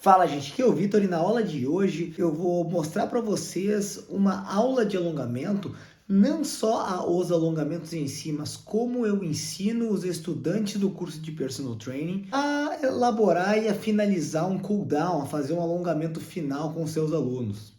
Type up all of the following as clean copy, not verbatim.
Fala gente, aqui é o Vitor e na aula de hoje eu vou mostrar para vocês uma aula de alongamento, não só os alongamentos em si, mas como eu ensino os estudantes do curso de Personal Training a elaborar e a finalizar um cool down, a fazer um alongamento final com seus alunos.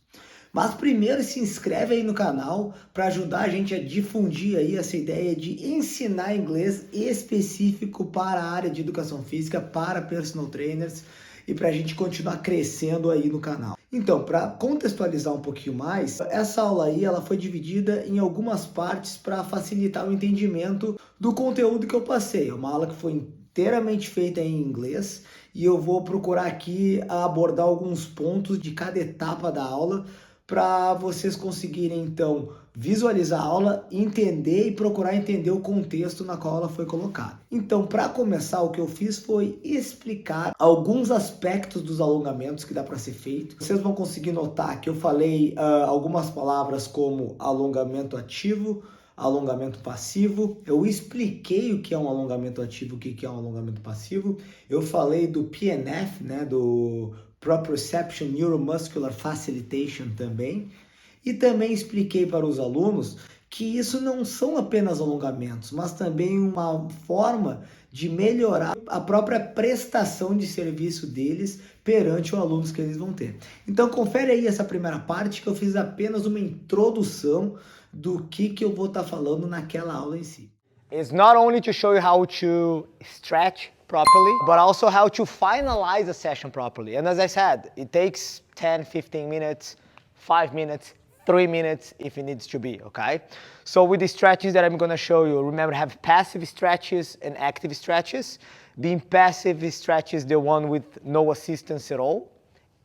Mas primeiro se inscreve aí no canal para ajudar a gente a difundir aí essa ideia de ensinar inglês específico para a área de educação física, para personal trainers e para a gente continuar crescendo aí no canal. Então, para contextualizar um pouquinho mais, essa aula aí ela foi dividida em algumas partes para facilitar o entendimento do conteúdo que eu passei. É uma aula que foi inteiramente feita em inglês e eu vou procurar aqui abordar alguns pontos de cada etapa da aula para vocês conseguirem, então, visualizar a aula, entender e procurar entender o contexto na qual ela foi colocada. Então, para começar, o que eu fiz foi explicar alguns aspectos dos alongamentos que dá para ser feito. Vocês vão conseguir notar que eu falei algumas palavras como alongamento ativo, alongamento passivo. Eu expliquei o que é um alongamento ativo, o que é um alongamento passivo. Eu falei do PNF, né, do Proprioceptive, Neuromuscular Facilitation também. E também expliquei para os alunos que isso não são apenas alongamentos, mas também uma forma de melhorar a própria prestação de serviço deles perante os alunos que eles vão ter. Então confere aí essa primeira parte que eu fiz apenas uma introdução do que eu vou estar falando naquela aula em si. It's not only to show you how to stretch properly, but also how to finalize a session properly. And as I said, it takes 10, 15 minutes, 5 minutes, 3 minutes if it needs to be, okay? So with the stretches that I'm gonna show you, remember have passive stretches and active stretches. Being passive stretches, the one with no assistance at all.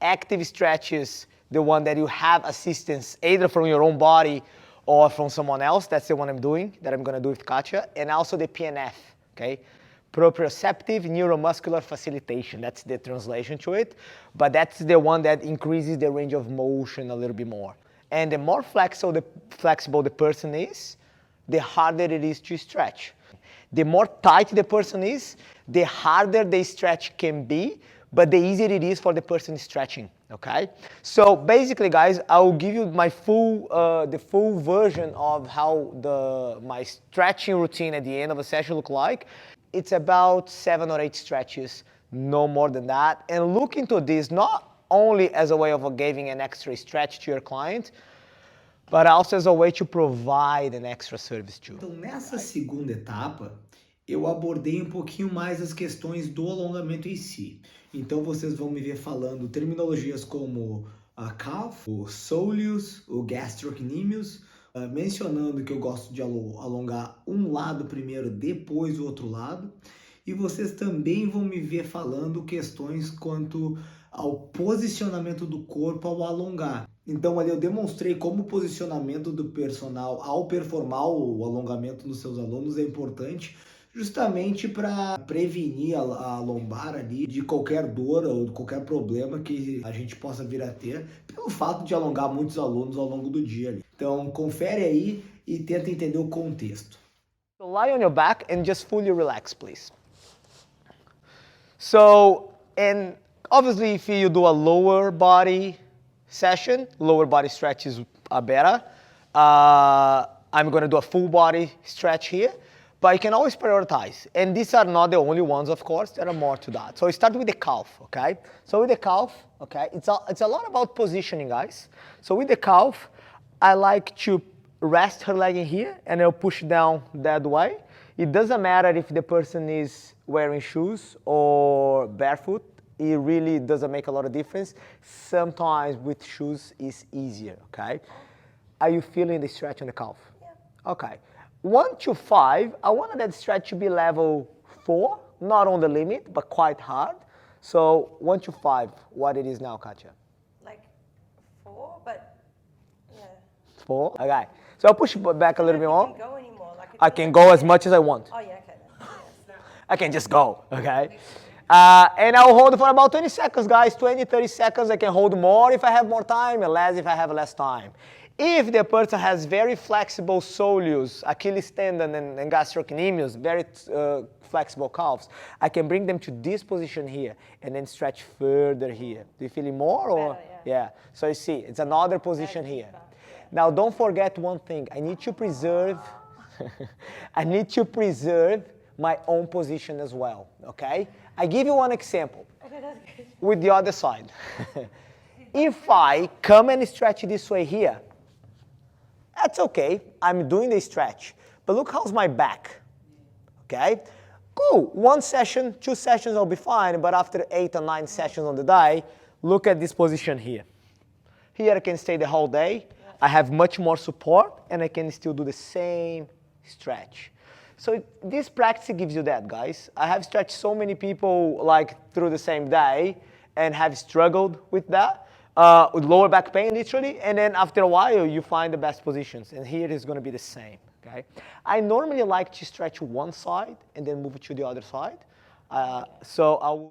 Active stretches, the one that you have assistance either from your own body or from someone else. That's the one I'm doing, that I'm gonna do with Katya. And also the PNF, okay? Proprioceptive Neuromuscular Facilitation, that's the translation to it. But that's the one that increases the range of motion a little bit more. And the more flexible the person is, the harder it is to stretch. The more tight the person is, the harder the stretch can be, but the easier it is for the person stretching, okay? So basically, guys, I will give you my the full version of how my stretching routine at the end of a session look like. It's about 7 or 8 stretches, no more than that. And look into this not only as a way of giving an extra stretch to your client, but also as a way to provide an extra service too. Então, nessa segunda etapa, eu abordei um pouquinho mais as questões do alongamento em si. Então, vocês vão me ver falando terminologias como a calf, o soleus, o gastrocnemius, mencionando que eu gosto de alongar um lado primeiro, depois o outro lado. E vocês também vão me ver falando questões quanto ao posicionamento do corpo ao alongar. Então ali eu demonstrei como o posicionamento do personal ao performar o alongamento nos seus alunos é importante, justamente para prevenir a lombar ali de qualquer dor ou de qualquer problema que a gente possa vir a ter pelo fato de alongar muitos alunos ao longo do dia ali. Então confere aí e tenta entender o contexto. So lie on your back and just fully relax, please. So, and obviously if you do a lower body session, lower body stretches are better. I'm going to do a full body stretch here, but you can always prioritize. And these are not the only ones, of course, there are more to that. So I start with the calf, okay? So with the calf, okay, it's a lot about positioning, guys. So with the calf, I like to rest her leg in here and I'll push down that way. It doesn't matter if the person is wearing shoes or barefoot. It really doesn't make a lot of difference. Sometimes with shoes it's easier, okay? Are you feeling the stretch on the calf? Yeah. Okay. 1 to 5, I want that stretch to be level 4, not on the limit, but quite hard. So 1 to 5, what it is now, Katya? Like 4, but yeah. 4? Okay. So I'll push it back a little bit more. I can't go anymore. Like I can go as much as I want. Oh, yeah, okay. Then. I can just go, okay? And I'll hold for about 20 seconds, guys. 20, 30 seconds. I can hold more if I have more time and less if I have less time. If the person has very flexible soleus, Achilles tendon, and gastrocnemius, very flexible calves, I can bring them to this position here and then stretch further here. Do you feel it more? Or? Better, Yeah. So you see, it's another position here. Now don't forget one thing. I need to preserve, I need to preserve my own position as well. Okay? I give you one example Okay, that's good. with the other side. If I come and stretch this way here, that's okay. I'm doing the stretch. But look how's my back. Okay? Cool. 1 session, 2 sessions, I'll be fine. But after 8 or 9 sessions on the day, look at this position here. Here I can stay the whole day. I have much more support, and I can still do the same stretch. So this practice gives you that, guys. I have stretched so many people like through the same day and have struggled with that. With lower back pain, literally, and then after a while, you find the best positions. And here is going to be the same, okay? I normally like to stretch one side and then move to the other side.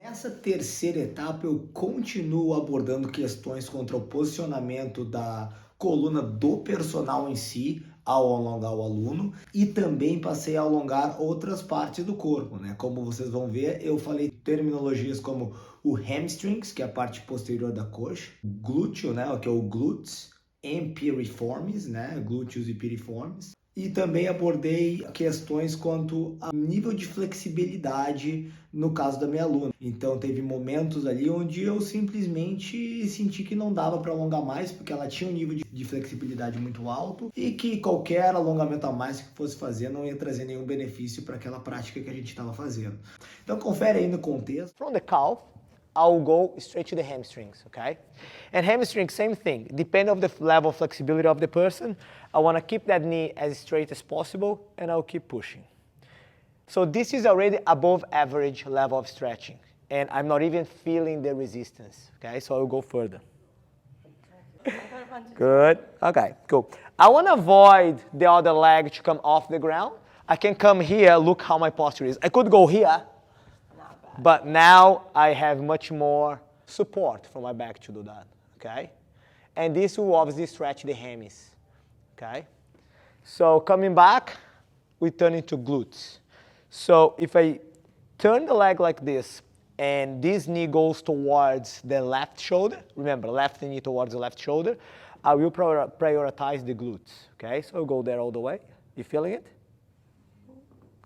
Nessa terceira etapa, eu continuo abordando questões contra o posicionamento da coluna do personal em si, ao alongar o aluno, e também passei a alongar outras partes do corpo, né? Como vocês vão ver, eu falei terminologias como o hamstrings, que é a parte posterior da coxa, glúteo, né? Que é o glutes, e piriformes, né? Glúteos e piriformes. E também abordei questões quanto ao nível de flexibilidade no caso da minha aluna. Então teve momentos ali onde eu simplesmente senti que não dava para alongar mais, porque ela tinha um nível de flexibilidade muito alto e que qualquer alongamento a mais que fosse fazer não ia trazer nenhum benefício para aquela prática que a gente estava fazendo. Então confere aí no contexto. From the calf, I'll go straight to the hamstrings, okay? And hamstrings, same thing. Depending on the level of flexibility of the person, I want to keep that knee as straight as possible, and I'll keep pushing. So this is already above average level of stretching, and I'm not even feeling the resistance, okay? So I'll go further. Good. Okay, cool. I want to avoid the other leg to come off the ground. I can come here, look how my posture is. I could go here, but now I have much more support from my back to do that, okay? And this will obviously stretch the hammies, okay? So coming back, we turn into glutes. So if I turn the leg like this, and this knee goes towards the left shoulder, remember, left knee towards the left shoulder, I will prioritize the glutes, okay? So I'll go there all the way. You feeling it?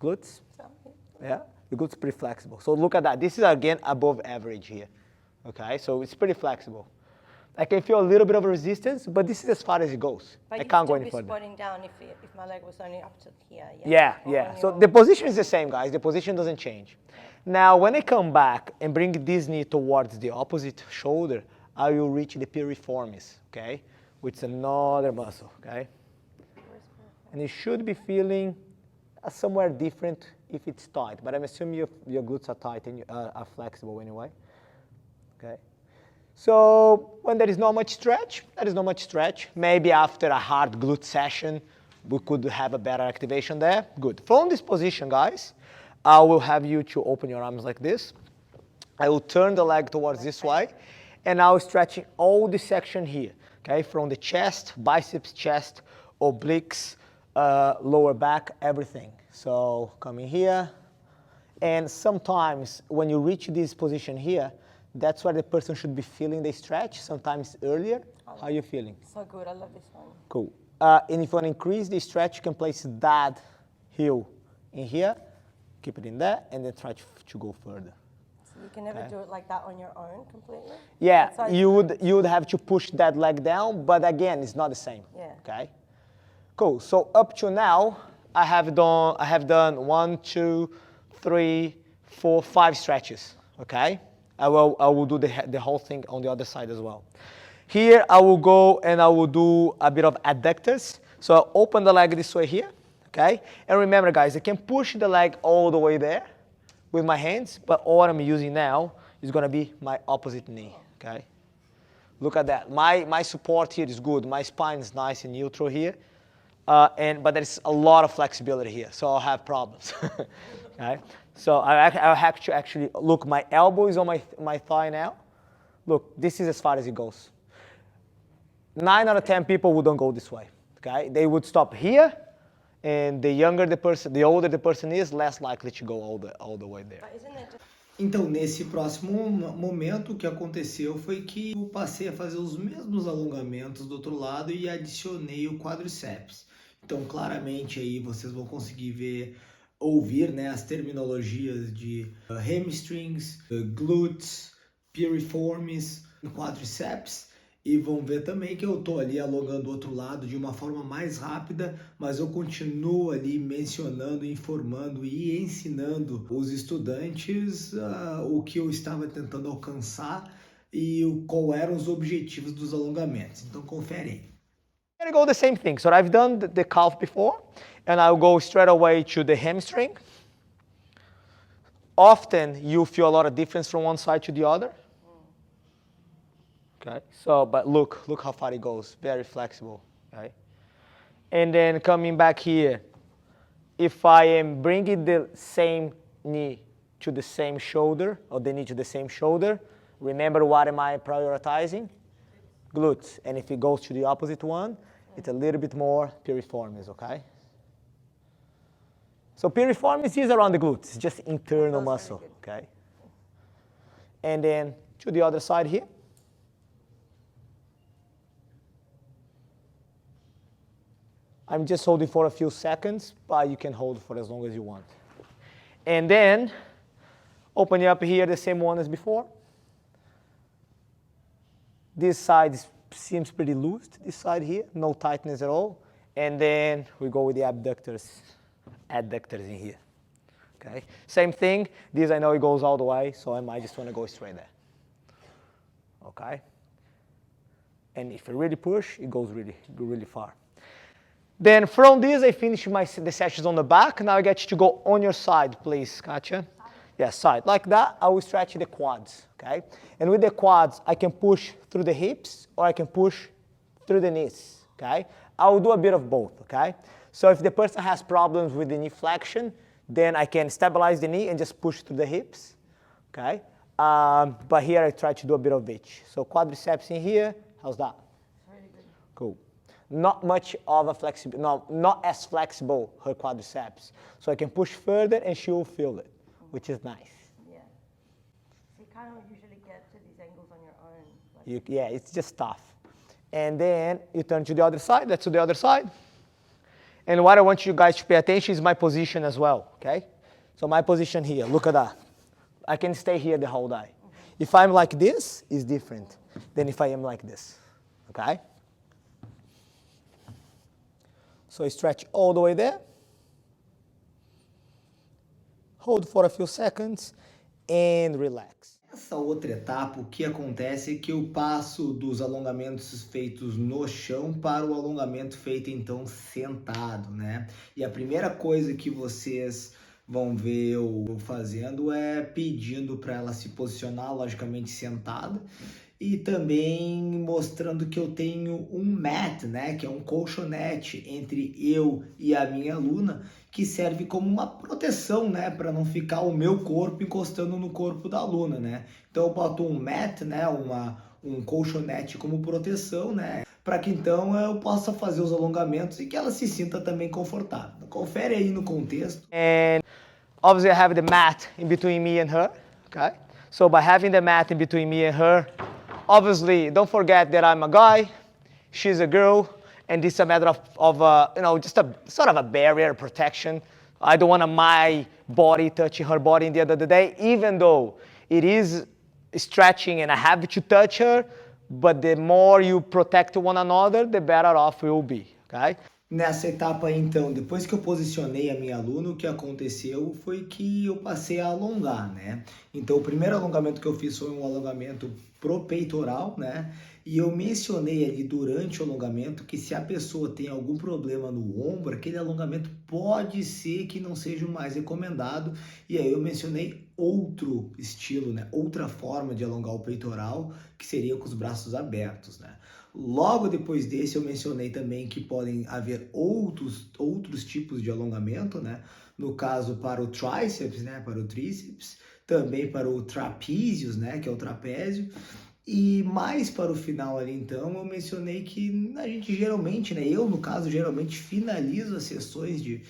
Glutes? Yeah? The glutes pretty flexible. So look at that. This is, again, above average here. Okay, so it's pretty flexible. I can feel a little bit of resistance, but this is as far as it goes. But I can't go any you'd further. still be squatting down if my leg was only up to here. Yeah, Or yeah. on So your- the position is the same, guys. The position doesn't change. Now, when I come back and bring this knee towards the opposite shoulder, I will reach the piriformis, okay? Which is another muscle, okay? And you should be feeling somewhere different if it's tight, but I'm assuming your glutes are tight and are flexible anyway. Okay. So when there is not much stretch, there is not much stretch. Maybe after a hard glute session, we could have a better activation there. Good. From this position, guys, I will have you to open your arms like this. I will turn the leg towards this way, and I'll stretching all the section here. Okay, from the chest, biceps, chest, obliques, lower back, everything. So coming here, and sometimes when you reach this position here, that's where the person should be feeling the stretch, sometimes earlier. How are you feeling? So good, I love this one. Cool. And if you want to increase the stretch, you can place that heel in here, keep it in there, and then try to go further. So you can never do it like that on your own completely? Yeah, That's how you would have to push that leg down, but again, it's not the same. Yeah. Okay. Cool. So up to now, I have done 1, 2, 3, 4, 5 stretches. Okay. I will do the whole thing on the other side as well. Here I will go and I will do a bit of adductors. So I'll open the leg this way here. Okay. And remember, guys, I can push the leg all the way there with my hands, but all I'm using now is going to be my opposite knee. Okay. Look at that. My support here is good. My spine is nice and neutral here. But there's a lot of flexibility here, so I'll have problems. Okay? So I have to actually, look, my elbow is on my thigh now. Look, this is as far as it goes. 9 out of 10 people wouldn't go this way. Okay, they would stop here, and the older the person is, less likely to go all the way there. But isn't it just Então, nesse próximo momento, o que aconteceu foi que eu passei a fazer os mesmos alongamentos do outro lado e adicionei o quadríceps. Então, claramente aí vocês vão conseguir ouvir, né, as terminologias de hamstrings, glutes, piriformis, quadríceps. E vão ver também que eu estou ali alongando o outro lado de uma forma mais rápida, mas eu continuo ali mencionando, informando e ensinando os estudantes o que eu estava tentando alcançar e qual eram os objetivos dos alongamentos. Então confere aí. I'm gonna go the same thing. So I've done the calf before, and I'll go straight away to the hamstring. Often you feel a lot of difference from one side to the other. Okay, so, but look how far it goes, very flexible, okay? And then coming back here, if I am bringing the same knee to the same shoulder, or the knee to the same shoulder, remember what am I prioritizing? Glutes, and if it goes to the opposite one, it's a little bit more piriformis, okay? So piriformis is around the glutes, it's just internal muscle, okay? And then to the other side here. I'm just holding for a few seconds, but you can hold for as long as you want. And then, opening up here, the same one as before. This side seems pretty loose, this side here, no tightness at all. And then we go with the adductors in here. Okay, same thing. This I know it goes all the way, so I might just want to go straight there. Okay, and if I really push, it goes really far. Then from this, I finish the sessions on the back. Now I get you to go on your side, please, Katya. Yeah, side. Like that, I will stretch the quads, okay? And with the quads, I can push through the hips or I can push through the knees, okay? I will do a bit of both, okay? So if the person has problems with the knee flexion, then I can stabilize the knee and just push through the hips, okay? But here I try to do a bit of each. So quadriceps in here, how's that? really good? Cool. Not much of a flexible, no, not as flexible, her quadriceps. So I can push further and she will feel it, which is nice. Yeah. So you kind of usually get to these angles on your own. Like Yeah, it's just tough. And then you turn to the other side, let's do the other side. And what I want you guys to pay attention is my position as well, okay? So my position here, look at that. I can stay here the whole day. If I'm like this, it's different than if I am like this, okay? So I stretch all the way there. Hold for a few seconds and relax. Essa outra etapa, o que acontece é que eu passo dos alongamentos feitos no chão para o alongamento feito então sentado, né? E a primeira coisa que vocês vão ver eu fazendo é pedindo para ela se posicionar logicamente sentada e também mostrando que eu tenho um mat, né, que é um colchonete entre eu e a minha aluna, que serve como uma proteção, né, para não ficar o meu corpo encostando no corpo da aluna, né? Então eu boto um mat, né, um colchonete como proteção, né, para que então eu possa fazer os alongamentos e que ela se sinta também confortável. Confere aí no contexto. And obviously I have the mat in between me and her, okay? So by having the mat in between me and her, obviously don't forget that I'm a guy, she's a girl, and this is a matter of just a sort of a barrier protection. I don't want my body touching her body in the end of the day, even though it is stretching and I have to touch her, but the more you protect one another, the better off we'll be, okay? Nessa etapa aí, então, depois que eu posicionei a minha aluna, o que aconteceu foi que eu passei a alongar, né? Então, o primeiro alongamento que eu fiz foi um alongamento pro peitoral, né? E eu mencionei ali durante o alongamento que se a pessoa tem algum problema no ombro, aquele alongamento pode ser que não seja o mais recomendado. E aí eu mencionei outro estilo, né? Outra forma de alongar o peitoral, que seria com os braços abertos, né? Logo depois desse eu mencionei também que podem haver outros tipos de alongamento, né? No caso para o tríceps, né? Para o tríceps, também para o trapézios, né? Que é o trapézio. E mais para o final ali, então, eu mencionei que a gente geralmente, né, eu no caso, geralmente finalizo as sessões de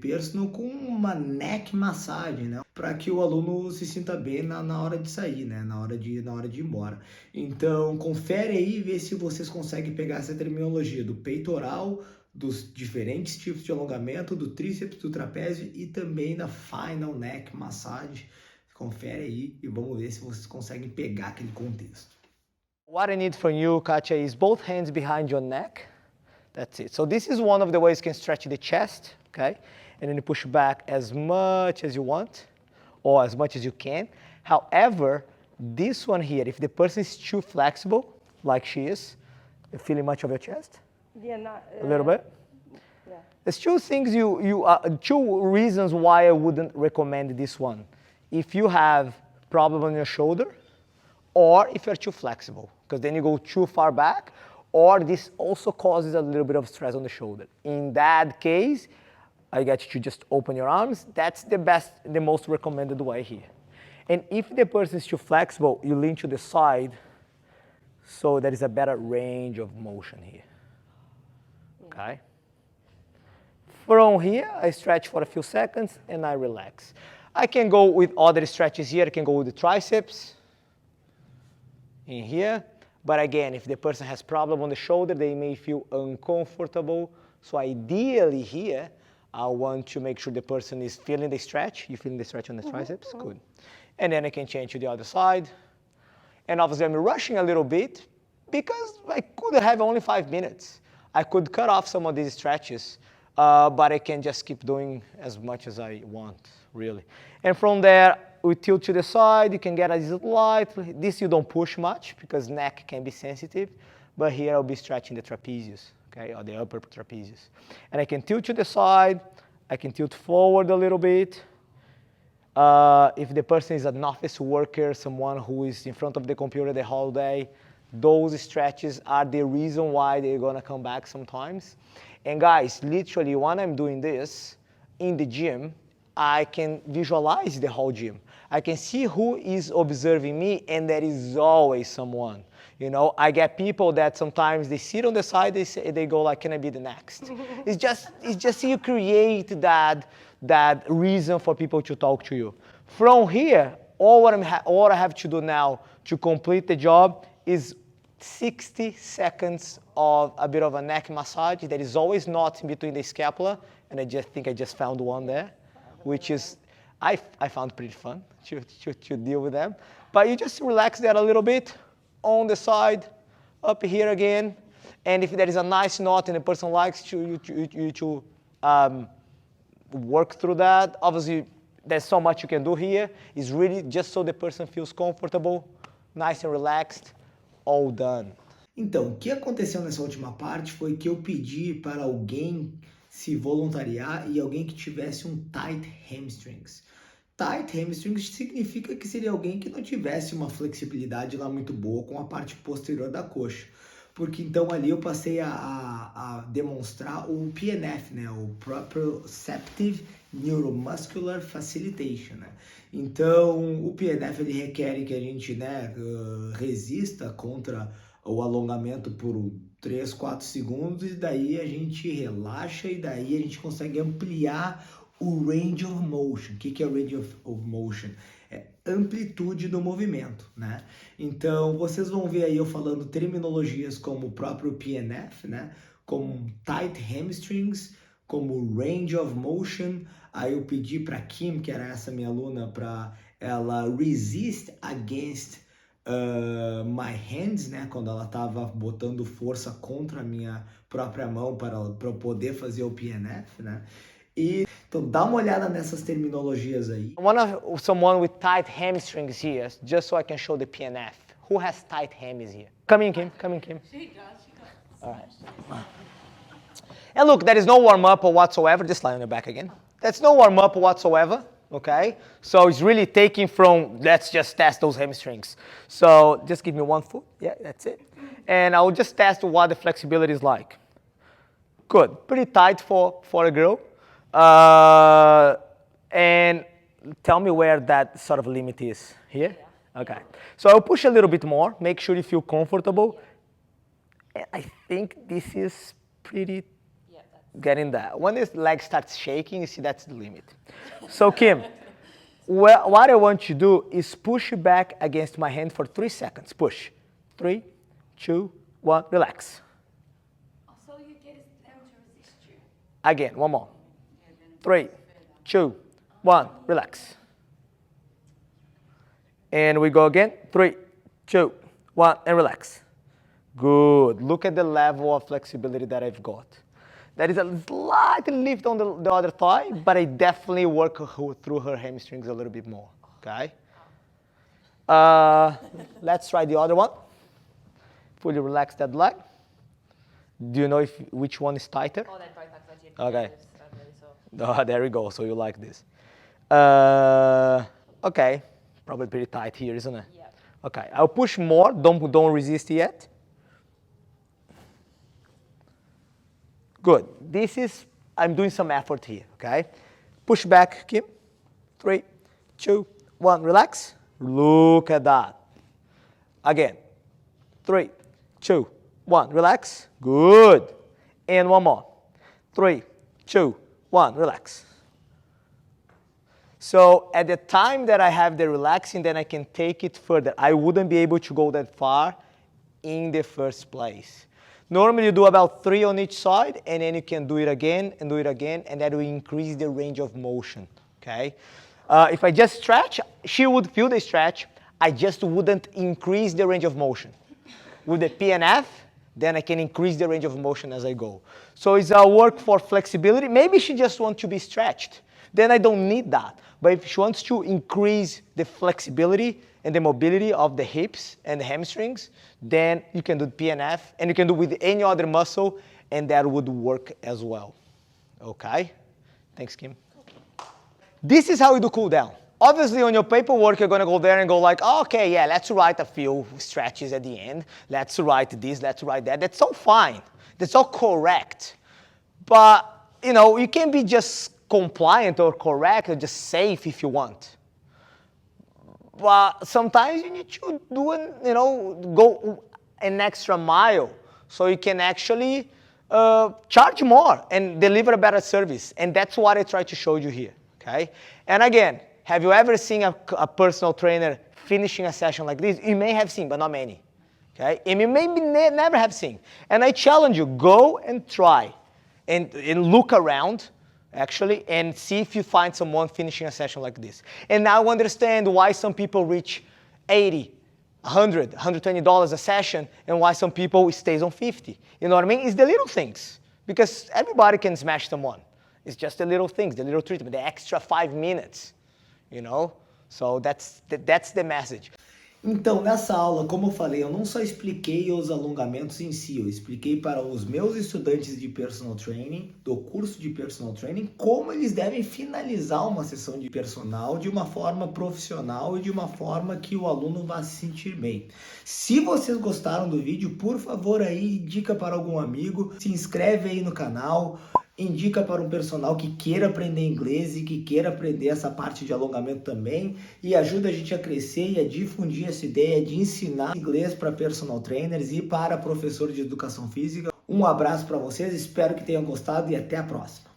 personal com uma neck massagem, né, para que o aluno se sinta bem na hora de sair, né, na hora de ir embora. Então, confere aí e vê se vocês conseguem pegar essa terminologia do peitoral, dos diferentes tipos de alongamento, do tríceps, do trapézio e também da final neck massage. Confere aí e vamos ver se vocês conseguem pegar aquele contexto. What I need from you, Katya, is both hands behind your neck. That's it. So this is one of the ways you can stretch the chest, okay? And then you push back as much as you want or as much as you can. However, this one here, if the person is too flexible, like she is, you feeling much of your chest? Yeah, not A little bit? Yeah. There's two things two reasons why I wouldn't recommend this one. If you have problem on your shoulder, or if you're too flexible, because then you go too far back, or this also causes a little bit of stress on the shoulder. In that case, I get you to just open your arms. That's the most recommended way here. And if the person is too flexible, you lean to the side, so there is a better range of motion here. Okay? From here, I stretch for a few seconds and I relax. I can go with other stretches here. I can go with the triceps in here. But again, if the person has problem on the shoulder, they may feel uncomfortable. So ideally here, I want to make sure the person is feeling the stretch. You feeling the stretch on the triceps? Good. And then I can change to the other side. And obviously I'm rushing a little bit because I could have only 5 minutes. I could cut off some of these stretches, but I can just keep doing as much as I want, really. And from there, we tilt to the side. You can get a slight, this you don't push much because neck can be sensitive, but here I'll be stretching the trapezius, okay, or the upper trapezius. And I can tilt to the side. I can tilt forward a little bit. If the person is an office worker, someone who is in front of the computer the whole day, those stretches are the reason why they're gonna come back sometimes. And guys, literally when I'm doing this in the gym, I can visualize the whole gym. I can see who is observing me, and there is always someone. You know, I get people that sometimes they sit on the side, they go like, can I be the next? It's just you create that reason for people to talk to you. From here, all I have to do now to complete the job is 60 seconds of a bit of a neck massage. There is always knots in between the scapula, and I just found one there, which is, I found pretty fun to deal with them. But you just relax that a little bit on the side, up here again. And if there is a nice knot and the person likes to work through that, obviously there's so much you can do here. It's really just so the person feels comfortable, nice and relaxed, all done. Então, o que aconteceu nessa última parte foi que eu pedi para alguém se voluntariar e alguém que tivesse um tight hamstrings. Tight hamstrings significa que seria alguém que não tivesse uma flexibilidade lá muito boa com a parte posterior da coxa. Porque então ali eu passei a demonstrar o PNF, né? O Proprioceptive Neuromuscular Facilitation, né? Então o PNF ele requer que a gente, né, resista contra o alongamento por 3, 4 segundos e daí a gente relaxa e daí a gente consegue ampliar o range of motion. O que é o range of motion? É amplitude do movimento, né? Então, vocês vão ver aí eu falando terminologias como o próprio PNF, né? Como tight hamstrings, como range of motion. Aí eu pedi para Kim, que era essa minha aluna, para ela resist against my hands, né? Quando ela estava botando força contra a minha própria mão para eu poder fazer o PNF, né? E então dá uma olhada nessas terminologias aí. I want someone with tight hamstrings here, just so I can show the PNF. Who has tight hammies here? Come in, Kim. Come in, Kim. She does. All right. And look, there is no warm-up whatsoever. Just lie on your back again. There's no warm-up whatsoever, okay? So it's really taking from, let's just test those hamstrings. So just give me one foot. Yeah, that's it. And I will just test what the flexibility is like. Good. Pretty tight for a girl. And tell me where that sort of limit is. Here? Okay. So I'll push a little bit more. Make sure you feel comfortable. And I think this is pretty getting there. When his leg starts shaking, you see that's the limit. So Kim, what I want you to do is push back against my hand for 3 seconds. Push. 3, 2, 1, relax. So you get them to resist you. Again, one more. 3, 2, 1, relax. And we go again. 3, 2, 1, and relax. Good. Look at the level of flexibility that I've got. There is a slight lift on the other thigh, but I definitely work through her hamstrings a little bit more. Okay? Let's try the other one. Fully relax that leg. Do you know which one is tighter? Oh, that right back you. Okay. So. Oh, there we go. So you like this. Okay. Probably pretty tight here, isn't it? Yeah. Okay. I'll push more. Don't resist yet. Good. This is, I'm doing some effort here, okay? Push back, Kim. 3, 2, 1, relax. Look at that. Again. 3, 2, 1, relax. Good. And one more. 3, 2, 1, relax. So at the time that I have the relaxing, then I can take it further. I wouldn't be able to go that far in the first place. Normally you do about 3 on each side, and then you can do it again, and that will increase the range of motion, okay? If I just stretch, she would feel the stretch. I just wouldn't increase the range of motion. With the PNF, then I can increase the range of motion as I go. So it's a work for flexibility. Maybe she just wants to be stretched. Then I don't need that. But if she wants to increase the flexibility and the mobility of the hips and the hamstrings, then you can do PNF, and you can do with any other muscle, and that would work as well. Okay? Thanks, Kim. This is how you do cool down. Obviously, on your paperwork, you're going to go there and go like, oh, okay, yeah, let's write a few stretches at the end. Let's write this, let's write that. That's all fine. That's all correct. But, you know, you can be just compliant or correct or just safe if you want. But sometimes you need to do, go an extra mile so you can actually charge more and deliver a better service. And that's what I try to show you here, okay? And again, have you ever seen a personal trainer finishing a session like this? You may have seen, but not many, okay? And you maybe never have seen. And I challenge you, go and try and look around, actually, and see if you find someone finishing a session like this. And now understand why some people reach $80, $100, $120 a session, and why some people stays on 50. You know what I mean? It's the little things, because everybody can smash someone. It's just the little things, the little treatment, the extra 5 minutes, you know? So that's the message. Então, nessa aula, como eu falei, eu não só expliquei os alongamentos em si, eu expliquei para os meus estudantes de personal training, do curso de personal training, como eles devem finalizar uma sessão de personal de uma forma profissional e de uma forma que o aluno vá se sentir bem. Se vocês gostaram do vídeo, por favor aí, indica para algum amigo, se inscreve aí no canal, indica para um personal que queira aprender inglês e que queira aprender essa parte de alongamento também, e ajuda a gente a crescer e a difundir essa ideia de ensinar inglês para personal trainers e para professor de educação física. Um abraço para vocês, espero que tenham gostado e até a próxima.